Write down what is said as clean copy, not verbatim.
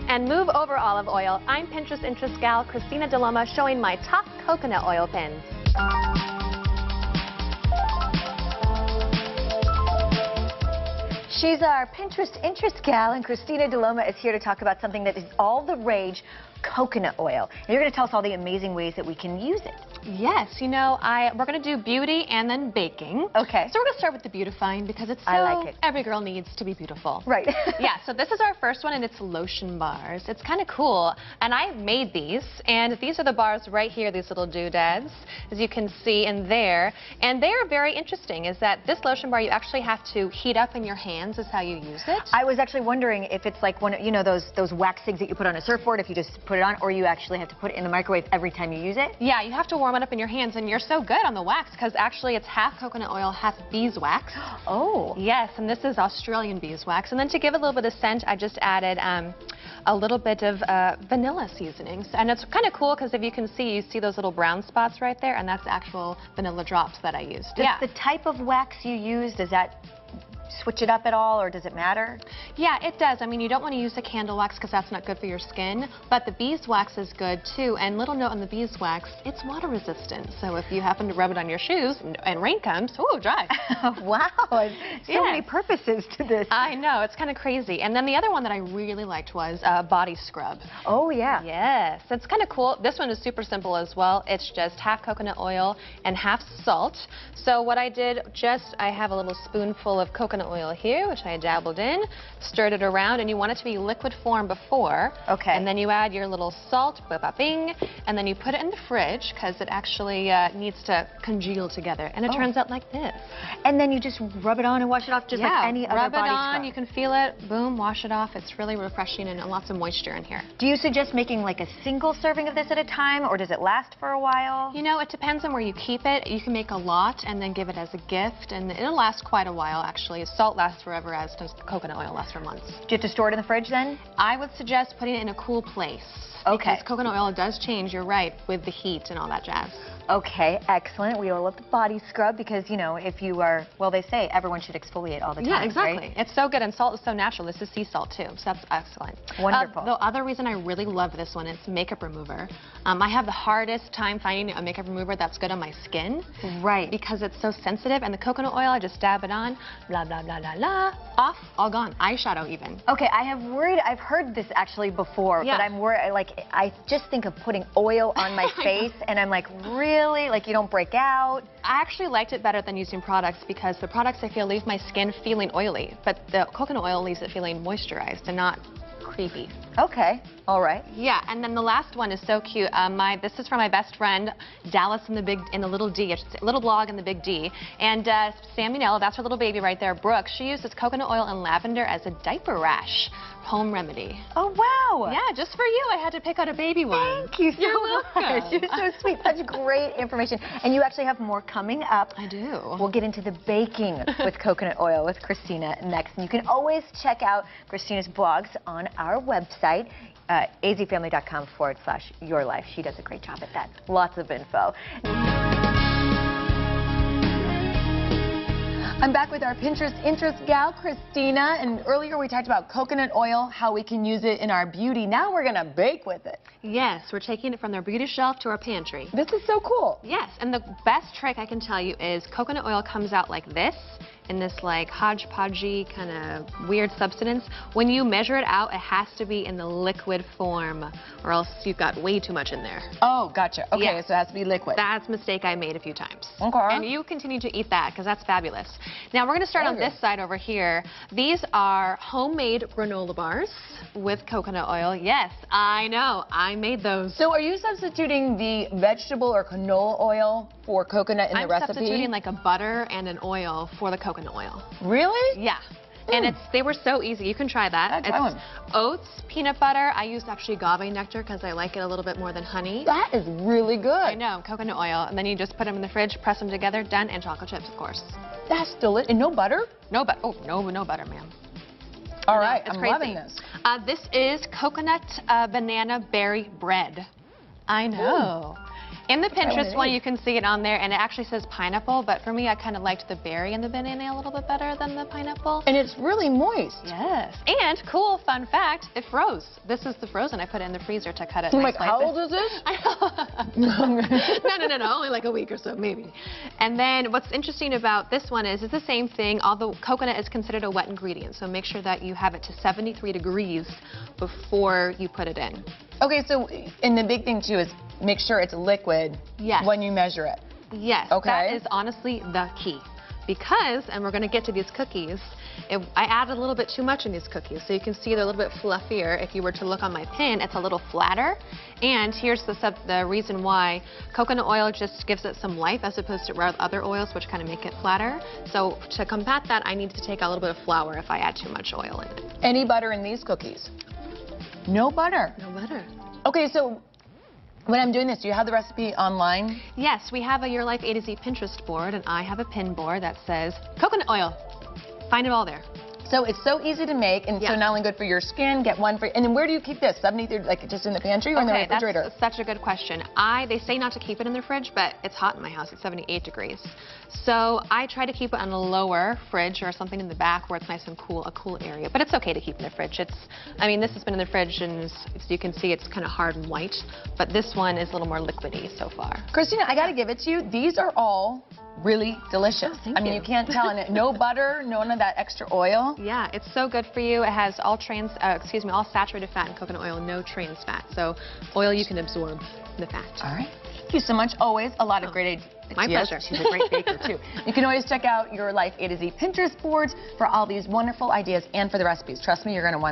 And move over olive oil. I'm Pinterest interest gal Christina DeLoma showing my top coconut oil pins. She's our Pinterest interest gal, and Christina DeLoma is here to talk about something that is all the rage, coconut oil. And you're going to tell us all the amazing ways that we can use it. Yes, you know, we're going to do beauty and then baking. Okay. So we're going to start with the beautifying because it's so I like it. Every girl needs to be beautiful. Right. Yeah, so this is our first one, and it's lotion bars. It's kind of cool, and I made these, and these are the bars right here, these little doodads, as you can see in there. And they are very interesting, is that this lotion bar you actually have to heat up in your hands is how you use it. I was actually wondering if it's like one of, you know, those wax things that you put on a surfboard, if you just put it on, or you actually have to put it in the microwave every time you use it? Yeah, you have to warm it up in your hands, and you're so good on the wax because actually it's half coconut oil, half beeswax. Oh. Yes, and this is Australian beeswax. And then to give it a little bit of scent, I just added a little bit of vanilla seasonings. And it's kind of cool because if you can see, you see those little brown spots right there, and that's actual vanilla drops that I used. Does the type of wax you use, does that switch it up at all, or does it matter? Yeah, it does. I mean, you don't want to use the candle wax because that's not good for your skin, but the beeswax is good too. And little note on the beeswax, it's water resistant. So if you happen to rub it on your shoes and rain comes, ooh, dry. Wow, so many purposes to this. I know, it's kind of crazy. And then the other one that I really liked was body scrub. Oh yeah. Yes, it's kind of cool. This one is super simple as well. It's just half coconut oil and half salt. So what I did, I have a little spoonful of coconut oil here, which I dabbled in, stirred it around, and you want it to be liquid form before. Okay. And then you add your little salt, bing, and then you put it in the fridge because it actually needs to congeal together. And it turns out like this. And then you just rub it on and wash it off just like any other body scrub. Rub it on, you can feel it, boom, wash it off. It's really refreshing and lots of moisture in here. Do you suggest making like a single serving of this at a time, or does it last for a while? You know, it depends on where you keep it. You can make a lot and then give it as a gift, and it'll last quite a while actually. Salt lasts forever, as does coconut oil lasts for months. Do you have to store it in the fridge then? I would suggest putting it in a cool place. Okay. Because coconut oil does change, you're right, with the heat and all that jazz. Okay, excellent. We all love the body scrub because, you know, if you are, well, they say everyone should exfoliate all the time. Yeah, exactly. Right? It's so good, and salt is so natural. This is sea salt, too, so that's excellent. Wonderful. The other reason I really love this one is makeup remover. I have the hardest time finding a makeup remover that's good on my skin. Right. Because it's so sensitive, and the coconut oil, I just dab it on, blah, blah, blah, blah, blah, off, all gone. Eyeshadow even. Okay, I've heard this actually before, but I'm worried, like, I just think of putting oil on my face, and I'm like, really? Like, you don't break out? I actually liked it better than using products because the products I feel leave my skin feeling oily, but the coconut oil leaves it feeling moisturized and not creepy. Okay, all right. Yeah, and then the last one is so cute. This is from my best friend, Dallas in the little D, little blog in the big D. And Samuel, that's her little baby right there, Brooke, she uses coconut oil and lavender as a diaper rash home remedy. Oh, wow. Yeah, just for you, I had to pick out a baby one. Thank you so much. You're so sweet. Such great information. And you actually have more coming up. I do. We'll get into the baking with coconut oil with Christina next. And you can always check out Christina's blogs on our website, azfamily.com/yourlife. She does a great job at that. Lots of info. I'm back with our Pinterest interest gal, Christina, and earlier we talked about coconut oil, how we can use it in our beauty. Now we're gonna bake with it. Yes, we're taking it from their beauty shelf to our pantry. This is so cool. Yes, and the best trick I can tell you is coconut oil comes out like this, in this like hodgepodgey kind of weird substance. When you measure it out, it has to be in the liquid form, or else you've got way too much in there. Oh, gotcha. Okay, Yeah. so it has to be liquid. That's a mistake I made a few times. Okay. And you continue to eat that because that's fabulous. Now we're going to start on this side over here. These are homemade granola bars with coconut oil. Yes, I know. I made those. So are you substituting the vegetable or canola oil for coconut in the recipe? I'm substituting like a butter and an oil for the coconut oil. Really? Yeah. And they were so easy. You can try that. Try one. Oats, peanut butter. I used actually agave nectar because I like it a little bit more than honey. That is really good. I know, coconut oil. And then you just put them in the fridge, press them together, done, and chocolate chips, of course. That's delicious. And no butter? No butter. Oh, no butter, ma'am. All right, it's I'm crazy. loving this. This is coconut banana berry bread. I know. In the one of Pinterest one, these. you can see it on there, and it actually says pineapple, but for me, I kind of liked the berry and the banana a little bit better than the pineapple. And it's really moist. Yes. And cool fun fact, it froze. This is the frozen. I put it in the freezer to cut it. I'm nice like, how slices. old is this? I know. No, only like a week or so, maybe. And then what's interesting about this one is it's the same thing. Although coconut is considered a wet ingredient, so make sure that you have it to 73 degrees before you put it in. Okay, so, and the big thing too is make sure it's liquid Yes. when you measure it. Yes, Okay. that is honestly the key. Because, and we're going to get to these cookies, I added a little bit too much in these cookies. So you can see they're a little bit fluffier. If you were to look on my pin, it's a little flatter. And here's the reason why. Coconut oil just gives it some life as opposed to other oils, which kind of make it flatter. So to combat that, I need to take a little bit of flour if I add too much oil in it. Any butter in these cookies? No butter. No butter. Okay, so when I'm doing this, do you have the recipe online? Yes, we have a Your Life A to Z Pinterest board, and I have a pin board that says coconut oil. Find it all there. So it's so easy to make, and so Yeah. not only good for your skin, get one for, and then where do you keep this? 73, like just in the pantry or in the refrigerator? That's such a good question. They say not to keep it in the fridge, but it's hot in my house. It's 78 degrees. So I try to keep it on a lower fridge or something in the back where it's nice and cool, a cool area. But it's okay to keep in the fridge. I mean, this has been in the fridge, and as you can see, it's kind of hard and white. But this one is a little more liquidy so far. Christina, I got to give it to you. These are all really delicious. Oh, thank I mean, you. you can't tell. And no butter, none of that extra oil. Yeah, it's so good for you. It has all saturated fat in coconut oil, no trans fat. So oil you can absorb the fat. All right. Thank you so much. Always a lot of great ideas. My pleasure. She's a great baker, too. You can always check out Your Life A to Z Pinterest boards for all these wonderful ideas and for the recipes. Trust me, you're going to want